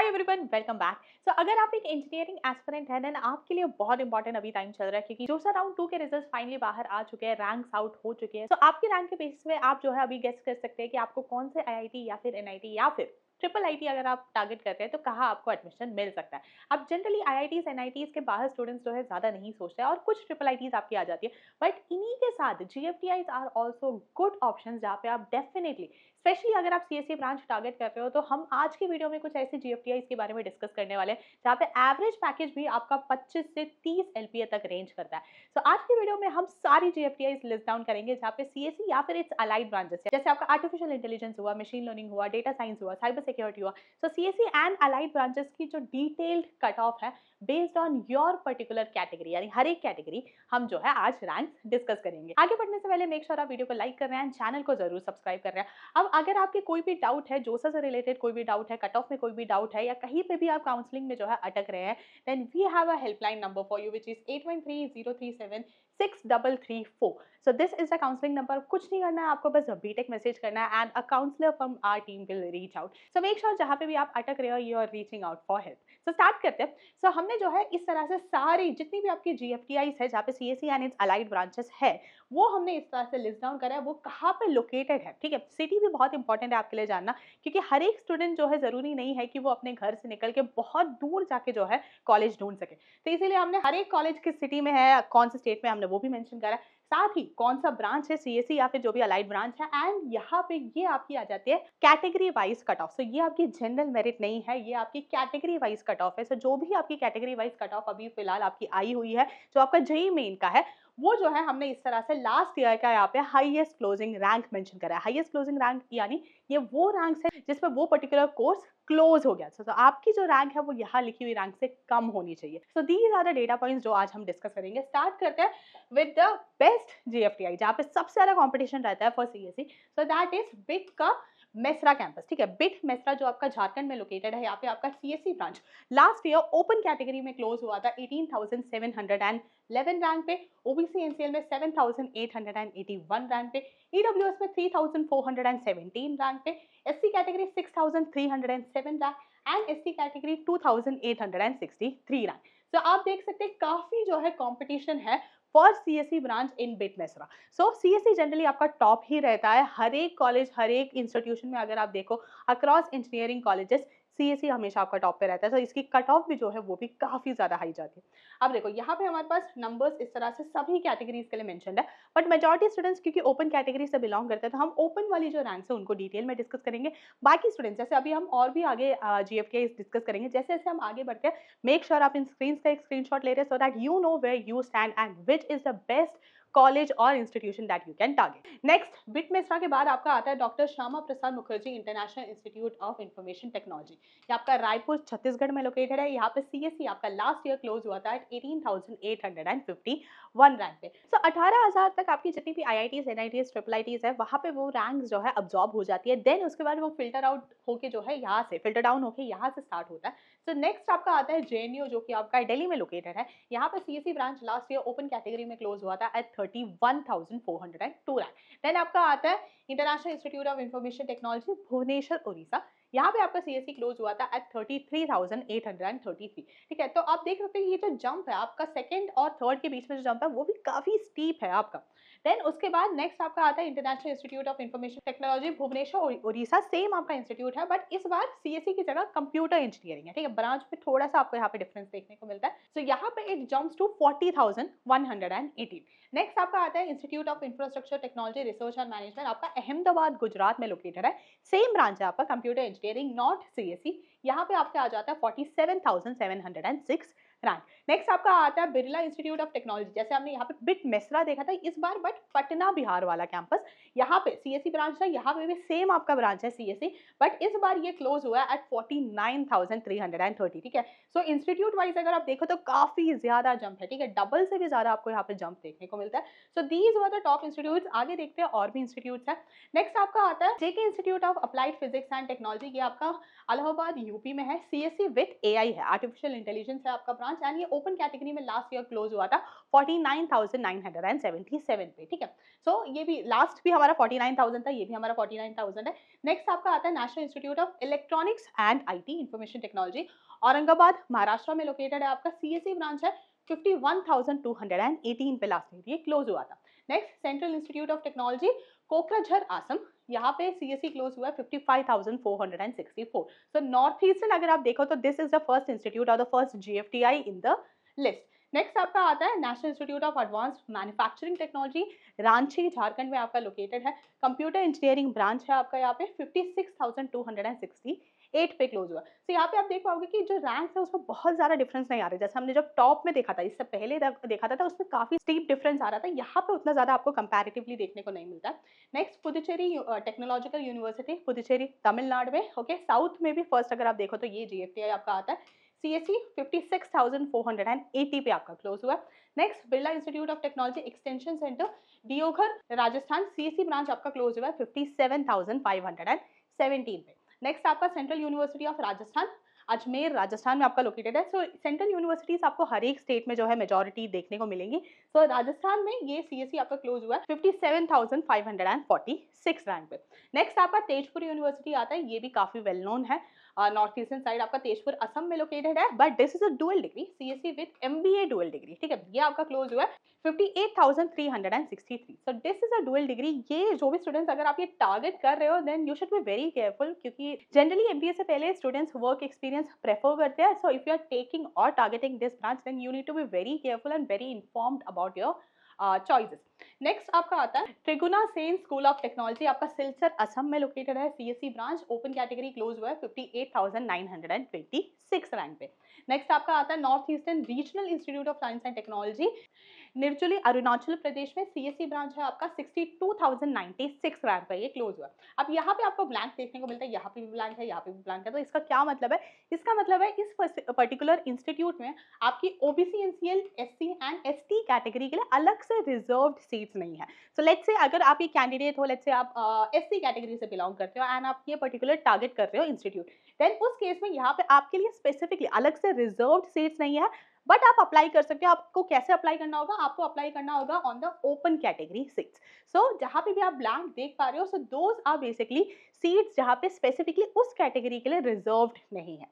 हाय everyone, welcome back. So अगर आप एक इंजीनियरिंग एस्पिरेंट हैं देन आपके लिए बहुत इंपॉर्टेंट अभी टाइम चल रहा है क्योंकि जोसा राउंड 2 के रिजल्ट्स फाइनली बाहर आ चुके हैं, रैंक्स आउट हो चुके हैं। सो आपके रैंक के बेसिस पे आप जो है अभी गेस कर सकते हैं कि आपको कौन से आईआईटी या फिर एनआईटी या फिर ट्रिपल आईटी अगर आप टारगेट करते हैं तो कहाँ आपको एडमिशन मिल सकता है। अब जनरली आईआईटीज एनआईटीज के बाहर स्टूडेंट्स जो है ज्यादा नहीं सोचते हैं और कुछ ट्रिपल आईटीज आपकी आ जाती है, बट इन्हीं के साथ जीएफटीआईज आर ऑल्सो गुड ऑप्शन जहाँ पे आप डेफिनेटली, स्पेशली अगर आप सीएससी ब्रांच टारगेट कर रहे हो, तो हम आज की वीडियो में कुछ ऐसे जीएफटीआईज के बारे में डिस्कस करने वाले हैं जहाँ पे एवरेज पैकेज भी आपका 25 से 30 एलपीए तक रेंज करता है। सो आज की वीडियो में हम सारी जीएफटीआईज लिस्ट डाउन करेंगे जहाँ पे सीएससी या फिर इट्स अलाइड ब्रांचेस जैसे आपका आर्टिफिशियल इंटेलिजेंस हुआ, मशीन लर्निंग हुआ, डेटा साइंस हुआ, साइबर सिक्योरिटी हुआ। सो सीएससी एंड अलाइड ब्रांचेस की जो डिटेल्ड कट ऑफ है based on your particular category, यानी हर एक कैटेगरी हम जो है आज रैंक डिस्कस करेंगे। आगे बढ़ने से पहले मेक श्योर आप वीडियो को लाइक कर रहे हैं, चैनल को जरूर सब्सक्राइब कर रहे हैं। अब अगर आपके कोई भी डाउट है, जोसा से रिलेटेड कोई भी डाउट है, कट ऑफ में कोई भी डाउट है या कहीं पे भी आप काउंसलिंग में जो है अटक रहे हैं, then we have a helpline number for you which is 8130376334। So this is the counselling number. कुछ नहीं करना है आपको, बस बीटेक मैसेज करना है and a counsellor from our team will reach out. So make sure जहां पे भी आप अटक रहे हो you are reaching out for help. So start करते हैं। सो हमने जो है इस तरह से सारी जितनी भी आपकी जीएफटीआईज है जहाँ पे CSC and it's allied branches है वो हमने इस तरह से लिस्ट डाउन करा है, वो कहाँ पे लोकेटेड है। ठीक है, सिटी भी बहुत इंपॉर्टेंट है आपके लिए जानना, क्योंकि हर एक स्टूडेंट जो है जरूरी नहीं है कि वो अपने घर से निकल के बहुत दूर जाके जो है कॉलेज ढूंढ सके। तो इसीलिए हमने हर एक कॉलेज किस सिटी में है, कौन से स्टेट में, हमने वो भी मेंशन करा है, साथ ही कौन सा ब्रांच है सीएससी या फिर जो भी अलाइड ब्रांच है। एंड यहाँ पे ये आपकी आ जाती है कैटेगरी वाइज कट ऑफ। सो ये आपकी जनरल मेरिट नहीं है, ये आपकी कैटेगरी वाइज कट ऑफ है। सो जो भी आपकी कैटेगरी वाइज कट ऑफ अभी फिलहाल आपकी आई हुई है, जो आपका जेई मेन का है, वो जो है हमने इस तरह से लास्ट ईयर का यहाँ पे हाईएस्ट क्लोजिंग रैंक मेंशन करा है। हाईएस्ट क्लोजिंग रैंक यानी ये वो रैंक्स है जिसमें वो पर्टिकुलर कोर्स क्लोज हो गया। तो आपकी जो रैंक है वो यहाँ लिखी हुई रैंक से कम होनी चाहिए। So these are the data points जो आज हम डिस्कस करेंगे। स्टार्ट करते हैं विद द बेस्ट जीएफटीआई जहाँ पे सबसे ज्यादा कॉम्पिटिशन रहता है for CSC. So that is bit का मेसरा कैंपस। ठीक है, बिट मेसरा जो आपका झारखंड में लोकेटेड है, यहाँ पे आपका CSC branch last year open category में क्लोज हुआ था 18,711 रैंक पे, ओबीसी एनसीएल में 7,881 रैंक पे, ईडब्ल्यूएस में 3,417 रैंक पे, SC category 6,307 rank and ST category 2,863 rank. तो आप देख सकते हैं काफी जो है कंपटीशन है for CSC branch in bit Mesra. So CSC generally आपका टॉप ही रहता है हर एक कॉलेज, हर एक इंस्टीट्यूशन में। अगर आप देखो अक्रॉस इंजीनियरिंग कॉलेजेस सीएससी हमेशा आपका टॉप पे रहता है। तो इसकी कट ऑफ भी जो है वो भी काफी ज्यादा हाई जाती है। अब देखो यहाँ पे हमारे पास नंबर्स इस तरह से सभी कैटेगरीज के लिए मेंशन्ड है, बट मेजॉरिटी स्टूडेंट्स क्योंकि ओपन कैटेगरी से बिलोंग करते हैं तो हम ओपन वाली जो रैंक्स है उनको डिटेल में डिस्कस करेंगे। बाकी स्टूडेंट्स जैसे अभी हम और भी आगे जीएफके डिस्कस करेंगे, जैसे जैसे हम आगे बढ़ते हैं मेक श्योर आप इन स्क्रीन का एक स्क्रीनशॉट ले रहे हैं so that you know where you stand and which is the best college और institution that you can target. Next BIT Mesra के बाद आपका आता है doctor Shyama Prasad Mukherjee international institute of information technology. ये आपका रायपुर छत्तीसगढ़ में लोकेटेड है। यहाँ पे सीएससी आपका लास्ट ईयर क्लोज हुआ था 18,851 रैंक पे। सो 18,000 तक आपकी जितनी भी आईआईटीज, एनआईटीज, ट्रिपल आईटीज है वहाँ पे वो रैंक जो है अब्जॉर्ब हो जाती है। देन उसके बाद वो फिल्टर आउट होके जो है यहाँ से फिल्टर डाउन होके यहाँ से स्टार्ट होता है। सो नेक्स्ट आपका आता है जेएनयू जो कि आपका दिल्ली में लोकेटेड है। यहाँ पे CSC branch last year open category में क्लोज हुआ था एट 31,402 रैंक। देन आपका आता है International institute of information Technology Bhubaneswar Orissa. यहाँ पे आपका सीएससी क्लोज हुआ था एट 33,833। ठीक है, तो आप देख सकते हैं ये जो जंप है आपका सेकंड और थर्ड के बीच में जो जंप है वो भी काफी स्टीप है आपका। देन उसके बाद नेक्स्ट आपका आता है International institute of information Technology Bhubaneswar Orissa. Same आपका इंस्टीट्यूट है बट इस बार सीएससी की जगह कंप्यूटर इंजीनियरिंग है। ठीक है, ब्रांच में थोड़ा सा आपको यहाँ पे डिफरेंस देखने को मिलता है। सो यहाँ पे इट जम्प्स टू 40,118। नेक्स्ट आपका आता है institute of infrastructure technology research and management, आपका अहमदाबाद गुजरात में लोकेटेड है। सेम ब्रांच है आपका कंप्यूटर इंजीनियरिंग नॉट सीएससी। यहाँ पे आपके आ जाता है 47,706 रैंक। नेक्स्ट आपका आता है बिरला इंस्टीट्यूट ऑफ टेक्नोलॉजी। जैसे हमने यहाँ पे बिट मेसरा देखा था इस बार, बट पटना बिहार वाला कैंपस। यहाँ पे सीएससी ब्रांच है, यहाँ पे भी सेम आपका ब्रांच है सीएससी, बट इस बार ये क्लोज हुआ है एट 49,330। ठीक है, सो इंस्टीट्यूट वाइज अगर आप देखो तो काफी ज्यादा जंप है। ठीक है, डबल से भी ज्यादा आपको यहाँ पे जंप देखने को मिलता है। So these were the top institutes. आगे देखते हैं और भी इंस्टीट्यूट्स है। नेक्स्ट आपका आता है JK institute of applied physics and technology. ये आपका इलाहाबाद यूपी में है। सीएससी विद एआई है, आर्टिफिशियल इंटेलिजेंस है आपका ब्रांच। ब्रांच एंड ये ओपन कैटेगरी में लास्ट ईयर क्लोज हुआ था 49,977 पे, ठीक है। सो ये भी लास्ट भी हमारा 49,000 था, ये भी हमारा 49,000 है। नेक्स्ट आपका आता है national institute of electronics and IT information technology, Aurangabad Maharashtra में लोकेटेड है आपका, सीएससी ब्रांच है, 51,218 पे लास्ट ईयर ये क्लोज हुआ था। Next Central Institute of Technology Kokrajhar Assam, यहाँ पे सीएससी क्लोज हुआ है 55,464। सो नॉर्थ ईस्टर्न अगर आप देखो तो this is the first institute और the first GFTI in the list. Next आपका आता है national institute of advanced manufacturing technology, Ranchi Jharkhand में आपका लोकेटेड है, कंप्यूटर इंजीनियरिंग ब्रांच है आपका, यहाँ पे 56,268 पे क्लोज हुआ। तो यहाँ पे आप देख पाओगे कि जो रैंक है उसमें बहुत ज्यादा डिफरेंस नहीं आ रहा है, जैसे हमने जब टॉप में देखा था, इससे पहले देखा था उसमें काफी स्टीप डिफरेंस आ रहा था, यहाँ पे उतना ज्यादा आपको कंपैरेटिवली देखने को नहीं मिलता। Next Puducherry technological university, Puducherry Tamil Nadu में, ओके। साउथ में भी फर्स्ट अगर आप देखो तो ये जीएफटीआई आपका आता है, सीएससी 56,480 पे आपका क्लोज हुआ। Next Birla institute of technology extension centre Deoghar Rajasthan, CSC branch आपका क्लोज हुआ है 57,517 पे। नेक्स्ट आपका central university of Rajasthan Ajmer Rajasthan में आपका लोकेटेड है। सो सेंट्रल यूनिवर्सिटीज आपको हर एक स्टेट में जो है मेजॉरिटी देखने को मिलेंगी। सो राजस्थान में ये सीएससी आपका क्लोज हुआ है 57,546 रैंक पे। नेक्स्ट आपका तेजपुर यूनिवर्सिटी आता है, ये भी काफी वेल नोन है, नॉर्थ ईस्टर्न साइड आपका तेजपुर असम में लोकेटेड है, but this is a dual degree CSC with MBA dual degree, ठीक है। ये आपका क्लोज हुआ है 58,363। सो this is a dual degree. ये जो भी स्टूडेंट्स अगर आप ये टारगेट कर रहे हो then you should be very careful, क्योंकि जनरली एमबीए से पहले स्टूडेंट्स वर्क एक्सपीरियंस प्रेफर करते हैं। So if you are taking और targeting this branch then you need to be very careful and very informed about your choices. Next आपका आता है Triguna Sen school of technology, आपका सिलचर असम में लोकेटेड है, CSC branch, open category close हुआ है 58,926 rank पे। नेक्स्ट आपका आता है north eastern regional institute of science and technology Nirjuli Arunachal Pradesh में, सीएससी ब्रांच है आपका, 62,096 रैंक पे ये क्लोज हुआ। अब यहाँ पे आपको ब्लैंक देखने को मिलता है, यहाँ पे भी ब्लैंक है, यहाँ पे भी ब्लैंक है। तो इसका क्या मतलब है? इसका मतलब है इस पर्टिकुलर इंस्टीट्यूट में आपकी OBC, NCL, SC and ST category के लिए अलग से रिजर्व्ड सीट्स नहीं है। सो लेट्स से अगर आप ये कैंडिडेट हो, लेट्स से आप एससी कैटेगरी से बिलोंग करते हो एंड आप ये पर्टिकुलर टारगेट कर रहे हो इंस्टीट्यूट, देन उस केस में यहाँ पे आपके लिए स्पेसिफिकली अलग से रिजर्व्ड सीट्स नहीं है, बट आप अप्लाई कर सकते हो। आपको कैसे अप्लाई करना होगा? आपको अप्लाई करना होगा on the open category seats. So जहां पे भी आप ब्लैंक देख पा रहे हो, so those are basically seats जहां पे स्पेसिफिकली उस कैटेगरी के लिए रिजर्व्ड नहीं है।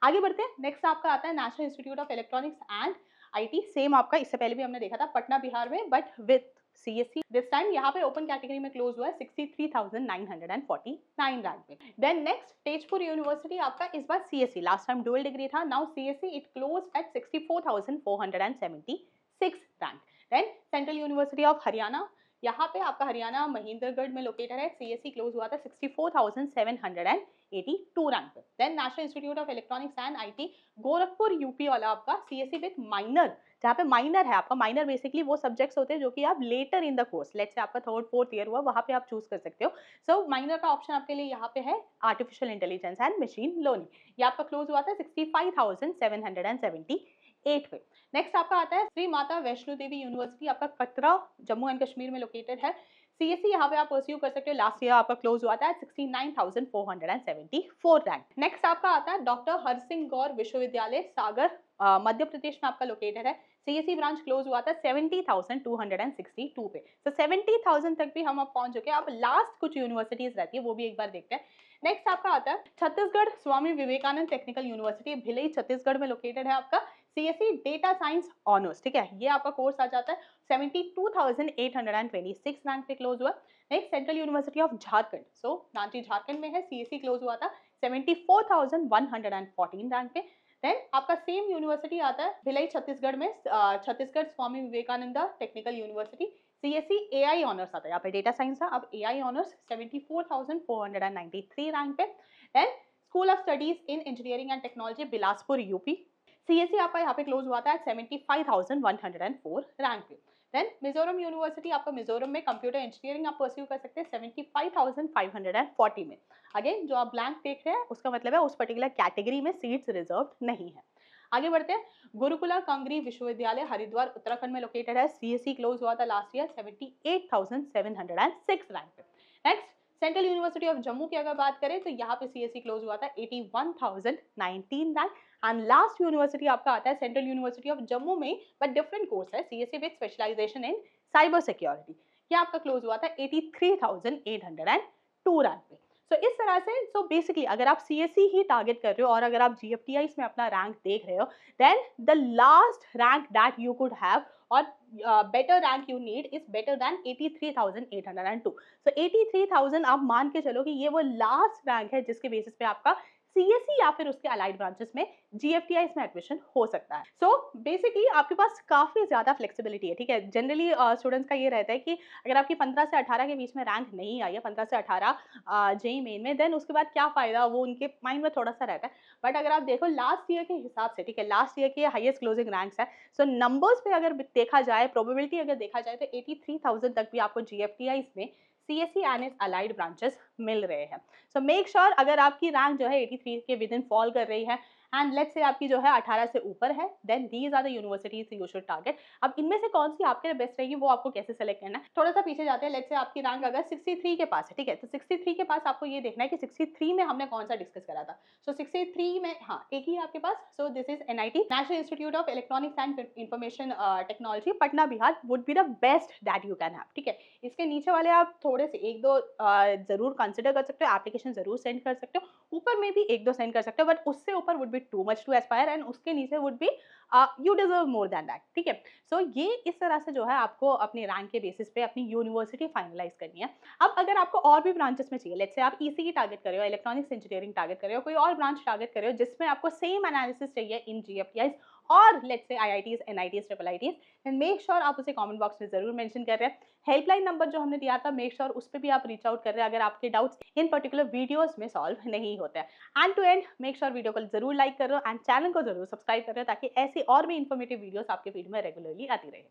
आगे बढ़ते हैं। नेक्स्ट आपका आता है national institute of electronics and IT, same आपका इससे पहले भी हमने देखा था पटना बिहार में, but with CSC this time यहाँ पे ओपन कैटेगरी में क्लोज हुआ है 63,949 रैंक पे। देन नेक्स्ट तेजपुर यूनिवर्सिटी आपका, इस बार CSC, last time dual degree था, now CSC, it close at 64,476 rank. Then central university of Haryana, यहाँ पे आपका हरियाणा महेंद्रगढ़ में लोकेटेड है, सीएससी क्लोज हुआ था 64,782 रैंक पे। Then National institute of electronics and IT Gorakhpur UP वाला आपका, सीएससी विद माइनर, जहाँ पे माइनर है आपका, माइनर बेसिकली वो सब्जेक्ट्स होते हैं जो कि आप later in the course, let's say आपका थर्ड फोर्थ ईयर हुआ, वहाँ पे आप चूज कर सकते हो। सो माइनर का ऑप्शन आपके लिए यहाँ पे है artificial intelligence and machine learning, ये आपका क्लोज हुआ था 65,778 पे। नेक्स्ट आपका आता है श्री माता वैष्णो देवी यूनिवर्सिटी, आपका कटरा जम्मू एंड कश्मीर में लोकेटेड है, सीएससी यहाँ पे आप परस्यू कर सकते हो, लास्ट ईयर आपका क्लोज हुआ था 69,474 रैंक। नेक्स्ट आपका आता है डॉक्टर हरसिंह गौर विश्वविद्यालय सागर, मध्य प्रदेश में आपका लोकेटेड है, सीएससी ब्रांच क्लोज हुआ था 70,262 पे। तो 70,000 तक भी हम अब पहुंच चुके हैं। अब लास्ट कुछ यूनिवर्सिटीज रहती है वो भी एक बार देखते हैं। नेक्स्ट आपका आता है छत्तीसगढ़ स्वामी विवेकानंद टेक्निकल यूनिवर्सिटी, भिलई छत्तीसगढ़ में लोकेटेड है आपका, सीएससी डेटा साइंस ऑनर्स, ठीक है, ये आपका कोर्स आ जाता है 72,826 रैंक पे क्लोज हुआ। Next central university of Jharkhand, so Ranchi Jharkhand में है, सीएससी क्लोज हुआ था 74,114 रैंक पे। देन आपका सेम यूनिवर्सिटी आता है भिलाई छत्तीसगढ़ में, Chhattisgarh Swami Vivekananda technical university, CSC AI honours आता है, यहाँ पे डेटा साइंस था, अब एआई ऑनर्स 74,493 रैंक पे। Then school of studies in engineering and technology Bilaspur UP, CSC आपका यहाँ पे क्लोज हुआ था 75,104 रैंक पे। देन मिजोरम यूनिवर्सिटी आपका, मिजोरम में कंप्यूटर इंजीनियरिंग आप परस्यू कर सकते हैं 75,540 में। अगेन जो आप ब्लैंक देख रहे हैं उसका मतलब है उस पर्टिकुलर कैटेगरी में सीट्स रिजर्व नहीं है। आगे बढ़ते हैं। गुरुकुला कांगरी विश्वविद्यालय हरिद्वार उत्तराखंड में लोकेटेड है, सीएससी क्लोज हुआ था लास्ट ईयर 78,706 रैंक पे। Next central university of Jammu की अगर बात करें तो यहाँ पे सीएससी क्लोज हुआ था 81,019 रैंक। एंड लास्ट यूनिवर्सिटी आपका आता है सेंट्रल यूनिवर्सिटी ऑफ जम्मू में, बट डिफरेंट कोर्स है, CSC with specialisation in cyber security. ये आपका क्लोज हुआ था 83,802 रैंक पे। सो इस तरह से बेसिकली अगर आप सीएससी ही टारगेट कर रहे हो और अगर आप जीएफटीआईस में अपना रैंक देख रहे हो, then the last rank that you could have or better rank you need is better than 83,802। so 83,000 आप मान के चलो कि ये वो लास्ट रैंक है जिसके बेसिस पे आपका सीएससी या फिर उसके अलाइड ब्रांचेस में जीएफटीआई में एडमिशन हो सकता है। सो बेसिकली आपके पास काफी ज्यादा फ्लेक्सिबिलिटी है, ठीक है। जनरली स्टूडेंट्स का ये रहता है कि अगर आपकी 15 से 18 के बीच में रैंक नहीं आई है, 15 से 18 जेई मेन में, देन उसके बाद क्या फायदा, वो उनके माइंड में थोड़ा सा रहता है। बट अगर आप देखो लास्ट ईयर के हिसाब से, ठीक है, लास्ट ईयर के हाईएस्ट क्लोजिंग रैंक्स है, सो नंबर्स पे अगर देखा जाए, प्रोबेबिलिटी अगर देखा जाए तो 83,000 तक भी आपको जीएफटीआई में CSC and it's allied branches मिल रहे हैं। सो मेक श्योर अगर आपकी रैंक जो है 83 के विद इन फॉल कर रही है एंड लेट्स से आपकी जो है 18 से ऊपर है, then these are the universities you should target. अब इनमें से कौन सी आपके लिए बेस्ट रहेगी वो आपको कैसे सेलेक्ट करना है, थोड़ा सा पीछे जाते हैं। लेट्स से आपकी रैंक अगर 63 के पास है, ठीक है, तो 63 के पास आपको ये देखना है कि 63 में हमने कौन सा डिस्कस करा था। सो 63 में हाँ एक ही है आपके पास। So this is NIT, national institute of electronics and information technology, Patna Bihar would be the best that you can have, ठीक है। इसके नीचे वाले आप थोड़े से एक दो जरूर कंसिडर कर सकते हो, एप्लीकेशन जरूर सेंड कर सकते हो, ऊपर में भी एक दो सेंड कर सकते हो, बट उससे ऊपर would be too much to aspire and उसके नीचे would be you deserve more than that, ठीक है। सो ये इस तरह से जो है आपको अपनी रैंक के बेसिस पे अपनी यूनिवर्सिटी फाइनलाइज करनी है। अब अगर आपको और भी ब्रांचेस में चाहिए, लेट्स से आप ईसीई टारगेट कर रहे हो, इलेक्ट्रॉनिक्स इंजीनियरिंग टारगेट कर रहे हो, कोई और ब्रांच टारगेट कर रहे हो जिसमें आपको सेम एनालिसिस चाहिए इन जीएफटीआई और let's say IITs, NITs, triple ITs, then make sure आप उसे कमेंट बॉक्स में जरूर मेंशन कर रहे हैं। हेल्पलाइन नंबर जो हमने दिया था, मेक श्योर उस पर भी आप रीच आउट कर रहे हैं अगर आपके डाउट्स इन पर्टिकुलर वीडियोस में सॉल्व नहीं होते हैं। And to and make sure video को जरूर लाइक करो एंड चैनल को जरूर सब्सक्राइब करो ताकि ऐसी और भी इन्फॉर्मेटिव वीडियोस आपके फीड में रेगुलरली आती रहे।